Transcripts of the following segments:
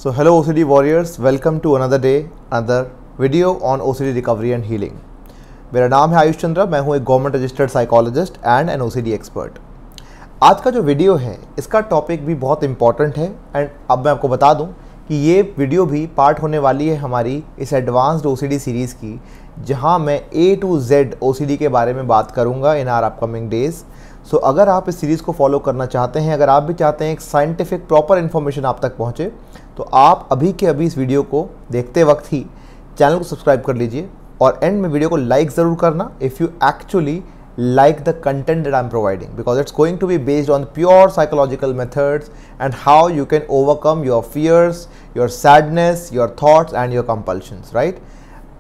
So hello OCD warriors, welcome to another day, another video on OCD recovery and healing. मेरा नाम है आयुष चंद्रा, मैं हूँ एक government registered psychologist and an OCD expert. आज का जो वीडियो है इसका टॉपिक भी बहुत इंपॉर्टेंट है एंड अब मैं आपको बता दूं कि ये वीडियो भी पार्ट होने वाली है हमारी इस एडवांस्ड OCD सीरीज़ की, जहां मैं A to Z OCD के बारे में बात करूंगा इन आर अपकमिंग डेज़। सो अगर आप इस सीरीज़ को फॉलो करना चाहते हैं, अगर आप भी चाहते हैं एक साइंटिफिक प्रॉपर इन्फॉर्मेशन आप तक पहुंचे, तो आप अभी के अभी इस वीडियो को देखते वक्त ही चैनल को सब्सक्राइब कर लीजिए और एंड में वीडियो को लाइक ज़रूर करना if you actually like the content that I'm providing, because it's going to be based on pure psychological methods and how you can overcome your fears, your sadness, your thoughts and your compulsions, right?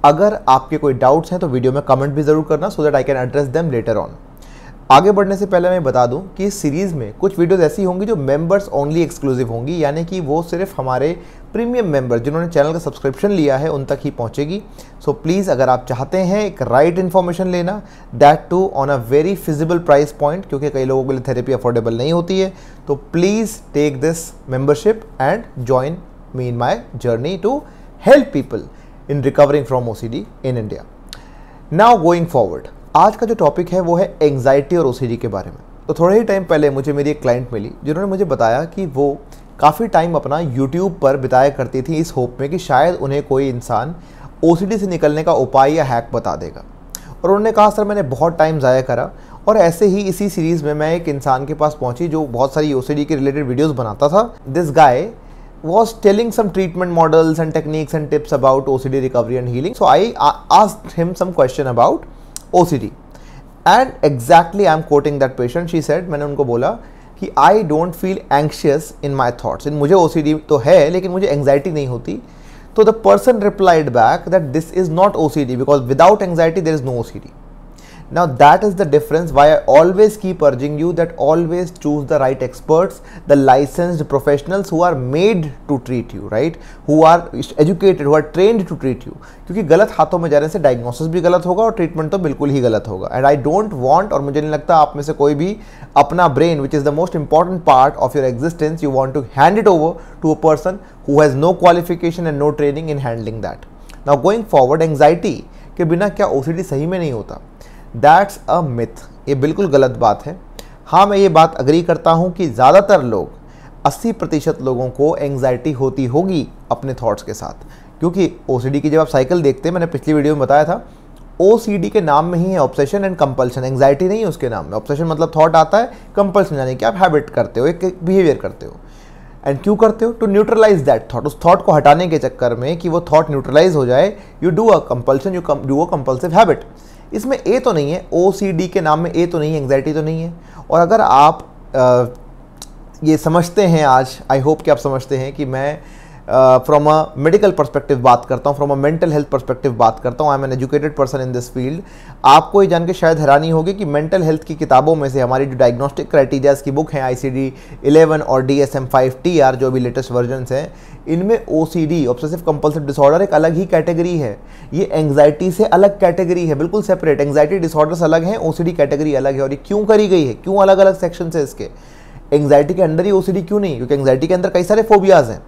अगर आपके कोई doubts हैं तो video में comment भी ज़रूर करना so that I can address them later on. आगे बढ़ने से पहले मैं बता दूं कि इस सीरीज़ में कुछ वीडियोस ऐसी होंगी जो मेंबर्स ओनली एक्सक्लूसिव होंगी, यानी कि वो सिर्फ हमारे प्रीमियम मेंबर जिन्होंने चैनल का सब्सक्रिप्शन लिया है उन तक ही पहुंचेगी। सो प्लीज़ अगर आप चाहते हैं एक राइट इन्फॉर्मेशन लेना, that too on a very feasible price point, क्योंकि कई लोगों के लिए थेरेपी अफोर्डेबल नहीं होती है, तो please take this membership and join me in my journey to help people in recovering from OCD in India. Now going forward, आज का जो टॉपिक है वो है एंग्जाइटी और OCD के बारे में। तो थोड़े ही टाइम पहले मुझे मेरी एक क्लाइंट मिली जिन्होंने मुझे बताया कि वो काफ़ी टाइम अपना YouTube पर बिताया करती थी इस होप में कि शायद उन्हें कोई इंसान OCD से निकलने का उपाय या हैक बता देगा। और उन्होंने कहा सर मैंने बहुत टाइम ज़ाया करा, और ऐसे ही इसी सीरीज़ में मैं एक इंसान के पास पहुंची जो बहुत सारी OCD के रिलेटेड वीडियोज़ बनाता था। This guy was telling some treatment models and techniques and tips about OCD recovery and healing. So I asked him some question about OCD and exactly I am quoting that patient. She said, मैंने उनको बोला कि I don't feel anxious in my thoughts. मुझे OCD तो है लेकिन मुझे anxiety नहीं होती। तो the person replied back that this is not OCD because without anxiety there is no OCD. Now that is the difference why I always keep urging you that always choose the right experts, the licensed professionals who are made to treat you, right? Who are educated, who are trained to treat you. क्योंकि गलत हाथों में जाने से diagnosis भी गलत होगा और ट्रीटमेंट तो बिल्कुल ही गलत होगा। एंड आई डोंट वांट, और मुझे नहीं लगता आप में से कोई भी अपना brain, which is the most important part of your existence, you want to hand it over to a person who has no qualification and no training in handling that. Now going forward, anxiety के बिना क्या OCD सही में नहीं होता? That's a myth, ये बिल्कुल गलत बात है। हाँ, मैं ये बात अग्री करता हूँ कि ज़्यादातर लोग 80% लोगों को एंग्जाइटी होती होगी अपने थॉट्स के साथ, क्योंकि OCD की जब आप साइकिल देखते हैं, मैंने पिछली वीडियो में बताया था, OCD के नाम में ही है ऑब्सेशन एंड कंपल्शन, एंग्जाइटी नहीं है उसके नाम में। ऑब्सेशन मतलब थॉट आता है, कंपल्शन यानी कि आप हैबिट करते हो, एक बिहेवियर करते हो। एंड क्यों करते हो? टू न्यूट्रलाइज दैट थॉट, उस थॉट को हटाने के चक्कर में कि वो थॉट न्यूट्रलाइज हो जाए, you do a compulsion, you do a compulsive habit. इसमें ए तो नहीं है, OCD के नाम में ए तो नहीं है, एंग्जाइटी तो नहीं है। और अगर आप ये समझते हैं, आज आई होप कि आप समझते हैं कि मैं फ्रॉम अ मेडिकल पर्सपेक्टिव बात करता हूँ, from a mental health perspective बात करता हूँ, I am an educated person in this field. आपको ये जान के शायद हैरानी होगी कि मेंटल हेल्थ की किताबों में से हमारी जो डायग्नोस्टिक क्राइटेरियाज की बुक है ICD-11 और DSM-5-TR, जो भी लेटेस्ट वर्जन्स हैं, इनमें OCD, ऑब्सेसिव कंपल्सिव डिसऑर्डर, एक अलग ही कैटेगरी है। ये एंग्जाइटी से अलग कैटेगरी है, बिल्कुल सेपरेट। एंग्जाइटी डिसऑर्डर्स अलग हैं, OCD कैटेगरी अलग है। और ये क्यों करी गई है, क्यों अलग अलग सेक्शन है इसके? एंग्जाइटी के अंदर ही OCD क्यों नहीं? क्योंकि एंग्जाइटी के अंदर कई सारे फोबियाज़ हैं,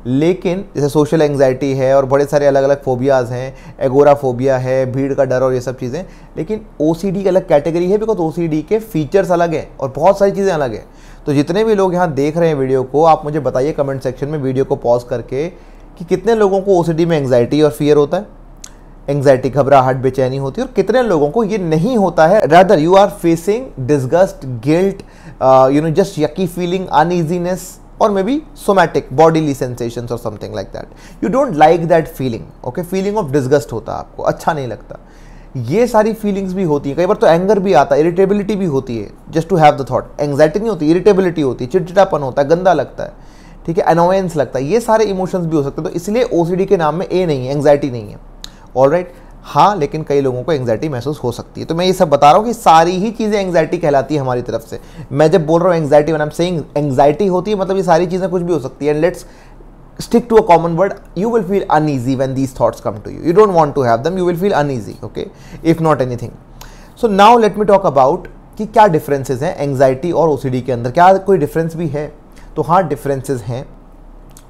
लेकिन जैसे सोशल एंग्जाइटी है और बड़े सारे अलग अलग फोबियाज़ हैं, एगोराफोबिया है, भीड़ का डर और ये सब चीज़ें, लेकिन OCD की अलग कैटेगरी है बिकॉज OCD के फीचर्स अलग हैं और बहुत सारी चीज़ें अलग हैं। तो जितने भी लोग यहाँ देख रहे हैं वीडियो को, आप मुझे बताइए कमेंट सेक्शन में वीडियो को पॉज करके कि कितने लोगों को OCD में एंग्जाइटी और फियर होता है, एंग्जाइटी, घबराहट, बेचैनी होती है, और कितने लोगों को ये नहीं होता है। Rather you are facing disgust, guilt, just yucky feeling, uneasiness, or maybe somatic bodily sensations or something like that. You don't like that feeling, okay? feeling of disgust होता है आपको, अच्छा नहीं लगता। ये सारी फीलिंग्स भी होती है, कई बार तो एंगर भी आता है, इरिटेबिलिटी भी होती है, just to have the thought. Anxiety नहीं होती, इरिटेबिलिटी होती है, चिड़चिड़ापन होता है, गंदा लगता है, ठीक है, अनोयंस लगता है, ये सारे इमोशंस भी हो सकते हैं। तो इसलिए OCD के नाम में ए नहीं है, एंग्जाइटी नहीं है, ऑलराइट। हाँ, लेकिन कई लोगों को एंग्जाइटी महसूस हो सकती है। तो मैं ये सब बता रहा हूँ कि सारी ही चीज़ें एंग्जाइटी कहलाती है हमारी तरफ से। मैं जब बोल रहा हूँ anxiety, when I am saying anxiety होती है, मतलब ये सारी चीज़ें कुछ भी हो सकती है। And let's stick to a common word, you will feel uneasy when these thoughts come to you. You don't want to have them, you will feel uneasy, okay, if not anything. So now let me talk about कि क्या differences हैं anxiety और OCD के अंदर, क्या कोई difference भी है? तो हाँ, डिफरेंसेस हैं।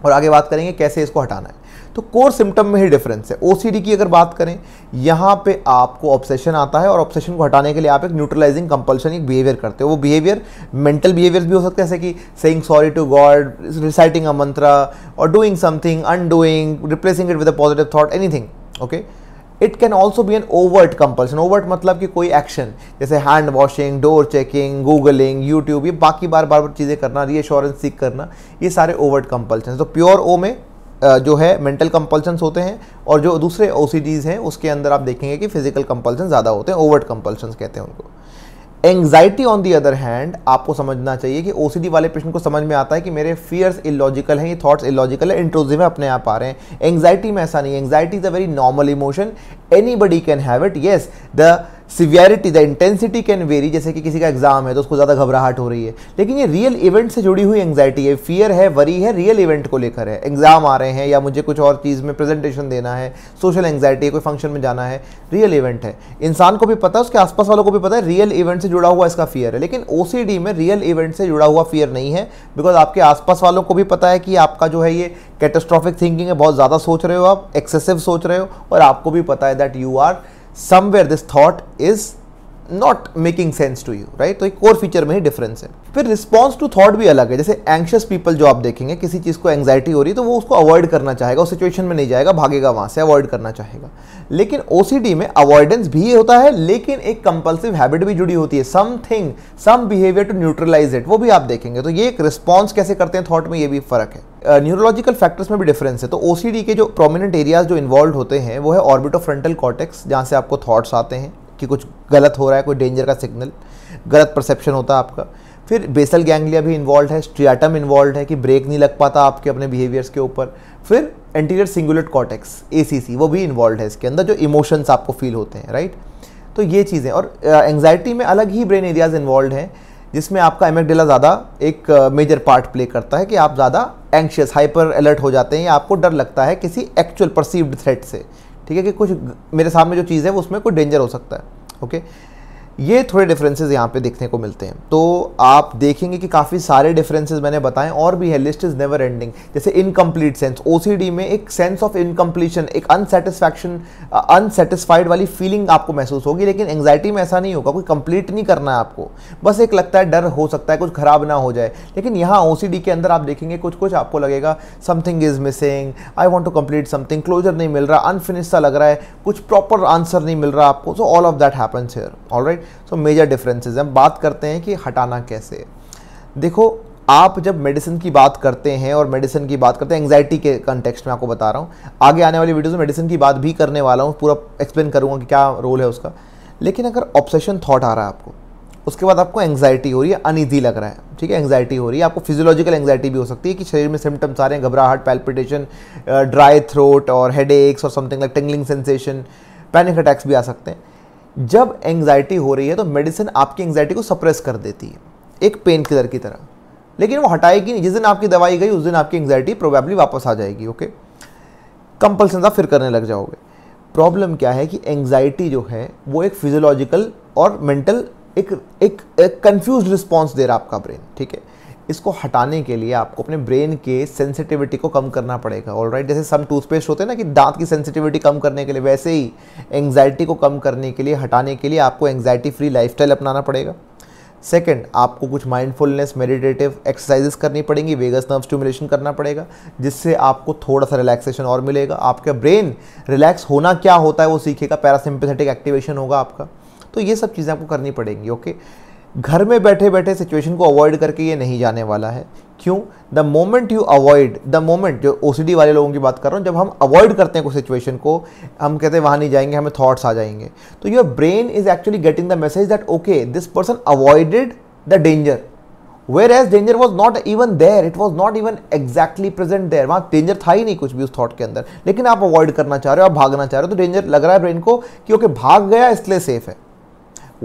और आगे बात करेंगे कैसे इसको हटाना है। तो कोर सिम्टम में ही डिफरेंस है। ओसीडी की अगर बात करें, यहाँ पे आपको ऑब्सेशन आता है और ऑब्सेशन को हटाने के लिए आप एक न्यूट्रलाइजिंग कंपल्शन, एक बिहेवियर करते हो। वो बिहेवियर मेंटल बिहेवियर्स भी हो सकते हैं, जैसे कि saying sorry to God, reciting a mantra और doing something, undoing, replacing it with a positive thought, anything. Okay, it can also be an overt compulsion. Overt मतलब कि कोई एक्शन, जैसे hand washing, door checking, googling, YouTube, ये बाकी बार बार चीज़ें करना, reassurance सीख करना, ये सारे ओवर्ट कंपल्सन। तो प्योर ओ में जो है मेंटल कंपल्सन्स होते हैं, और जो दूसरे ओसीडीज हैं उसके अंदर आप देखेंगे कि फिजिकल कंपल्सन ज़्यादा होते हैं, ओवर्ट कंपल्सन्स कहते हैं उनको। Anxiety on the other hand, आपको समझना चाहिए कि ओसीडी वाले पेशेंट को समझ में आता है कि मेरे फियर्स इलॉजिकल हैं, ये थॉट्स इलॉजिकल है, इंट्रूसिव है, अपने आप आ रहे हैं। एंग्जाइटी में ऐसा नहीं है। Anxiety is a very normal emotion, anybody can have it. Yes, the severity, the intensity can very. जैसे कि किसी का एग्जाम है तो उसको ज़्यादा घबराहट हो रही है, लेकिन ये रियल इवेंट से जुड़ी हुई एंग्जाइटी है। फियर है, वरी है, रियल इवेंट को लेकर है। एग्जाम आ रहे हैं या मुझे कुछ और चीज़ में प्रेजेंटेशन देना है, सोशल एंग्जाइटी है, कोई फंक्शन में जाना है, रियल इवेंट है। इंसान को भी पता है, उसके आसपास वालों को भी पता है, रियल इवेंट से जुड़ा हुआ इसका फियर है। लेकिन ओसीडी में रियल इवेंट से जुड़ा हुआ फियर नहीं है, बिकॉज आपके आसपास वालों को भी पता है कि आपका जो है ये कैटास्ट्रॉफिक थिंकिंग है, बहुत ज़्यादा सोच रहे हो आप, एक्सेसिव सोच रहे हो, और आपको भी पता है that you are somewhere this thought is not making sense to you, right. तो एक कोर फीचर में ही डिफरेंस है। फिर रिस्पॉन्स टू थॉट भी अलग है। जैसे एंग्शियस पीपल जो आप देखेंगे, किसी चीज़ को एंग्जाइटी हो रही है तो वो उसको अवॉइड करना चाहेगा, उस सिचुएशन में नहीं जाएगा, भागेगा वहाँ से, अवॉइड करना चाहेगा। लेकिन ओसीडी में अवॉइडेंस भी होता है, लेकिन एक कंपल्सिव हैबिट भी जुड़ी होती है, something, some behaviour to neutralise it, वो भी आप देखेंगे। तो ये एक रिस्पॉन्स कैसे करते हैं थॉट में, ये भी फर्क है। न्यूरोलॉजिकल फैक्टर्स में भी डिफरेंस है। तो ओसीडी के जो प्रोमिनेंट एरियाज जो इन्वॉल्व होते हैं वो है ऑर्बिटोफ्रंटल कॉर्टेक्स, जहाँ से आपको थॉट्स आते हैं कि कुछ गलत हो रहा है, कोई डेंजर का सिग्नल, गलत परसेप्शन होता है आपका। फिर बेसल गैंग्लिया भी इन्वॉल्व है, स्ट्रियाटम इन्वॉल्व है कि ब्रेक नहीं लग पाता आपके अपने बिहेवियर्स के ऊपर। फिर एंटीरियर सिंगुलेट कॉर्टेक्स, एसीसी, वो भी इन्वॉल्व है इसके अंदर, जो इमोशंस आपको फील होते हैं, राइट। तो ये चीज़ें, और एंग्जाइटी में अलग ही ब्रेन एरियाज इन्वॉल्व हैं, जिसमें आपका एमिगडाला ज़्यादा एक मेजर पार्ट प्ले करता है कि आप ज़्यादा एंग्शियस, हाइपर अलर्ट हो जाते हैं, या आपको डर लगता है किसी एक्चुअल परसीव्ड थ्रेट से, ठीक है, कि कुछ मेरे सामने जो चीज़ है उसमें कोई डेंजर हो सकता है। ओके, ये थोड़े डिफरेंसेस यहाँ पे देखने को मिलते हैं। तो आप देखेंगे कि काफ़ी सारे डिफरेंसेस मैंने बताए, और भी है, लिस्ट इज़ नेवर एंडिंग। जैसे इनकम्प्लीट सेंस, ओसीडी में एक सेंस ऑफ इनकम्प्लीशन, एक अनसेटिस्फैक्शन, अनसेटिस्फाइड वाली फीलिंग आपको महसूस होगी, लेकिन एंग्जाइटी में ऐसा नहीं होगा, कोई कंप्लीट नहीं करना है आपको, बस एक लगता है डर हो सकता है कुछ खराब ना हो जाए। लेकिन यहाँ ओसीडी के अंदर आप देखेंगे कुछ कुछ आपको लगेगा something is missing, I want to complete something, closure नहीं मिल रहा, अनफिनिश सा लग रहा है, कुछ प्रॉपर आंसर नहीं मिल रहा आपको। So all of that happens here, alright. So major differences. हम बात करते हैं कि हटाना कैसे। देखो, आप जब मेडिसिन की बात करते हैं, और मेडिसिन की बात करते हैं एंग्जाइटी के कंटेक्स्ट में, आपको बता रहा हूँ, आगे आने वाली वीडियोस में मेडिसिन की बात भी करने वाला हूँ, पूरा एक्सप्लेन करूँगा कि क्या रोल है उसका। लेकिन अगर ऑब्सेशन थॉट आ रहा है आपको, उसके बाद आपको एंग्जाइटी हो रही है, अनईजी लग रहा है, ठीक है, एंग्जाइटी हो रही है, आपको फिजियोलॉजिकल एंग्जाइटी भी हो सकती है कि शरीर में सिम्टम्स आ रहे हैं, घबराहट, पैल्पिटेशन, ड्राई थ्रोट और हेडेक्स और something like tingling sensation, panic attacks भी आ सकते हैं। जब एंग्जाइटी हो रही है तो मेडिसिन आपकी एंग्जाइटी को सप्रेस कर देती है, एक पेन किलर की तरह, लेकिन वो हटाएगी नहीं। जिस दिन आपकी दवाई गई उस दिन आपकी एंग्जाइटी प्रोबेबली वापस आ जाएगी। ओके, कंपल्सन आप फिर करने लग जाओगे। प्रॉब्लम क्या है कि एंग्जाइटी जो है वो एक फिजियोलॉजिकल और मेंटल एक कंफ्यूज्ड रिस्पॉन्स दे रहा है आपका ब्रेन, ठीक है। इसको हटाने के लिए आपको अपने ब्रेन के सेंसिटिविटी को कम करना पड़ेगा, ऑलराइट। जैसे सम टूथपेस्ट होते हैं ना कि दांत की सेंसिटिविटी कम करने के लिए, वैसे ही एंग्जाइटी को कम करने के लिए, हटाने के लिए आपको एंग्जाइटी फ्री लाइफस्टाइल अपनाना पड़ेगा। सेकंड, आपको कुछ माइंडफुलनेस, मेडिटेटिव एक्सरसाइजेस करनी पड़ेंगी, वेगस नर्व स्टिमुलेशन करना पड़ेगा, जिससे आपको थोड़ा सा रिलैक्सेशन और मिलेगा। आपका ब्रेन रिलैक्स होना क्या होता है वो सीखेगा, पैरासिम्पैथेटिक एक्टिवेशन होगा आपका। तो ये सब चीज़ें आपको करनी पड़ेंगी। ओके, घर में बैठे बैठे सिचुएशन को अवॉइड करके ये नहीं जाने वाला है। क्यों? The moment you avoid, the moment, जो ओसीडी वाले लोगों की बात कर रहा हूँ, जब हम अवॉइड करते हैं कोई सिचुएशन को, हम कहते हैं वहाँ नहीं जाएंगे, हमें थॉट्स आ जाएंगे, तो your brain is actually getting the message that okay this person avoided the danger, whereas danger was not even there, it was not even exactly present there, वहाँ डेंजर था ही नहीं कुछ भी उस थॉट के अंदर, लेकिन आप अवॉइड करना चाह रहे हो, आप भागना चाह रहे हो, तो डेंजर लग रहा है ब्रेन को कि ओके भाग गया इसलिए सेफ है।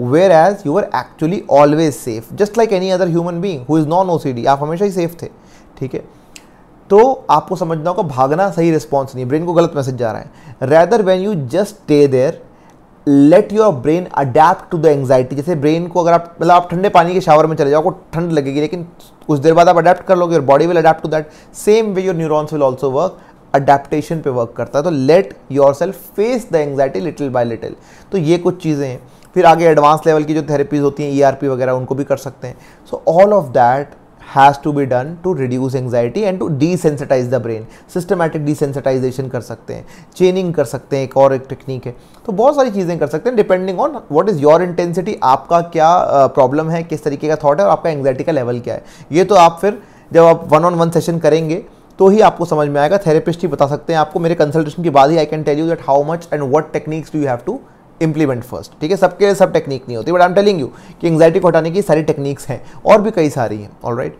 Whereas you were actually always safe, just like any other human being who is non-OCD, आप हमेशा ही सेफ थे, ठीक है। तो आपको समझना होगा भागना सही रिस्पॉन्स नहीं, ब्रेन को गलत मैसेज जा रहा है। Rather when you just stay there, let your brain adapt to the anxiety. जैसे ब्रेन को अगर आप मतलब आप ठंडे पानी के शावर में चले जाओ, आपको ठंड लगेगी, लेकिन कुछ देर बाद आप अडेप्ट कर लोगे, your body will adapt to that. Same way your neurons will also work, adaptation पे वर्क करता है। तो let yourself face the anxiety little by little. तो ये कुछ चीज़ें हैं। फिर आगे एडवांस लेवल की जो थेरेपीज होती हैं, ERP वगैरह, उनको भी कर सकते हैं। So all of that has to be done to reduce anxiety and to desensitise the brain. Systematic desensitisation कर सकते हैं, चेनिंग कर सकते हैं, एक टेक्निक है। तो बहुत सारी चीज़ें कर सकते हैं depending on what is your intensity, आपका क्या प्रॉब्लम है, किस तरीके का थॉट है और आपका एंग्जाइटी का लेवल क्या है। ये तो आप फिर जब आप 1-on-1 सेशन करेंगे तो ही आपको समझ में आएगा। थेरेपिस्ट ही बता सकते हैं आपको। मेरे कंसल्टेशन के बाद ही I can tell you that how much and what techniques do you have to implement first. ठीक है, सबके लिए सब टेक्निक नहीं होती, but I am telling you कि एंग्जाइटी को हटाने की सारी टेक्निक्स हैं और भी कई सारी हैं। ऑलराइट,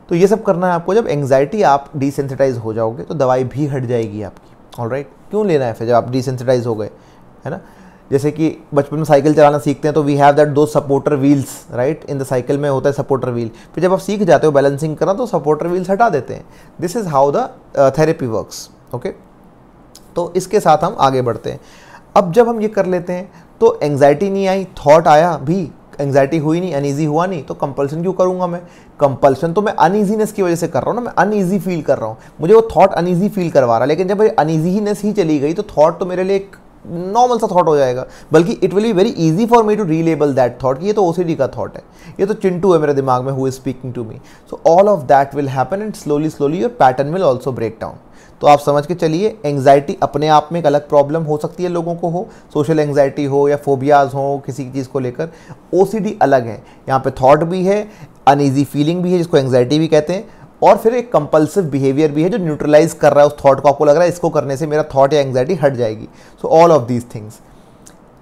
तो ये सब करना है आपको। जब एंग्जाइटी आप डिसेंसिटाइज हो जाओगे तो दवाई भी हट जाएगी आपकी। ऑलराइट, क्यों लेना है फिर जब आप डिसेंसिटाइज हो गए, है ना। जैसे कि बचपन में साइकिल चलाना सीखते हैं तो वी हैव दैट दो supporter wheels, right. In the cycle में होता है सपोर्टर व्हील। फिर जब आप सीख जाते हो बैलेंसिंग करना तो सपोर्टर व्हील्स हटा देते हैं। This is how the therapy works. Okay, तो इसके साथ हम आगे बढ़ते हैं। अब जब हम ये कर लेते हैं तो एंग्जाइटी नहीं आई, थॉट आया भी, एंग्जाइटी हुई नहीं, अनईजी हुआ नहीं, तो कंपल्सन क्यों करूंगा मैं। कंपल्सन तो मैं अनईजीनेस की वजह से कर रहा हूँ ना, मैं अनईजी फील कर रहा हूँ, मुझे वो थॉट अनईजी फील करवा रहा है। लेकिन जब अनईजीनेस ही चली गई तो थॉट तो मेरे लिए एक नॉर्मल सा थॉट हो जाएगा, बल्कि it will be very easy for me to relabel that thought कि ये तो OCD का थॉट है, ये तो चिंटू है मेरे दिमाग में who is speaking to me. So all of that will happen and slowly your pattern will also break down. तो आप समझ के चलिए, एंग्जाइटी अपने आप में एक अलग प्रॉब्लम हो सकती है, लोगों को हो, सोशल एंग्जाइटी हो या फोबियाज हो किसी चीज़ को लेकर। OCD अलग है, यहाँ पे थॉट भी है, अनईजी फीलिंग भी है जिसको एंग्जाइटी भी कहते हैं, और फिर एक कंपल्सिव बिहेवियर भी है जो न्यूट्रलाइज कर रहा है उस थॉट को। आपको लग रहा है इसको करने से मेरा थॉट या एंग्जाइटी हट जाएगी। सो ऑल ऑफ दीज थिंग्स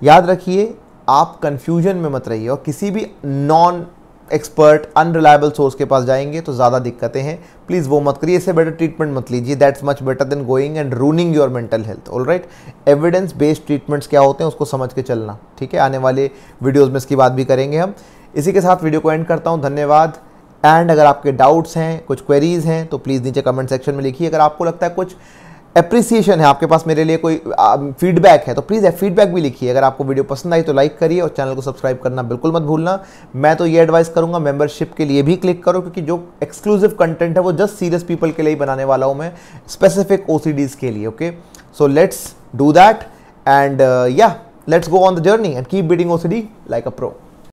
याद रखिए, आप कंफ्यूजन में मत रहिए, और किसी भी नॉन एक्सपर्ट अनरिलायबल सोर्स के पास जाएंगे तो ज़्यादा दिक्कतें हैं, प्लीज़ वो मत करिए। इससे बेटर ट्रीटमेंट मत लीजिए, that's much better than going and ruining your mental health. Alright, evidence based treatments क्या होते हैं उसको समझ के चलना। ठीक है, आने वाले वीडियोज़ में इसकी बात भी करेंगे हम। इसी के साथ वीडियो को एंड करता हूँ, धन्यवाद। एंड अगर आपके डाउट्स हैं, कुछ क्वेरीज हैं, तो प्लीज़ नीचे कमेंट सेक्शन में लिखिए। अगर आपको लगता है कुछ एप्रिसिएशन है आपके पास मेरे लिए, कोई फीडबैक है, तो प्लीज़ फीडबैक भी लिखिए। अगर आपको वीडियो पसंद आई तो लाइक करिए और चैनल को सब्सक्राइब करना बिल्कुल मत भूलना। मैं तो ये एडवाइस करूंगा मेंबरशिप के लिए भी क्लिक करो, क्योंकि जो एक्सक्लूसिव कंटेंट है वो जस्ट सीरियस पीपल के लिए ही बनाने वाला हूँ मैं, स्पेसिफिक OCDs के लिए। Okay, so let's do that and या let's go on the journey and keep beating OCD like a pro.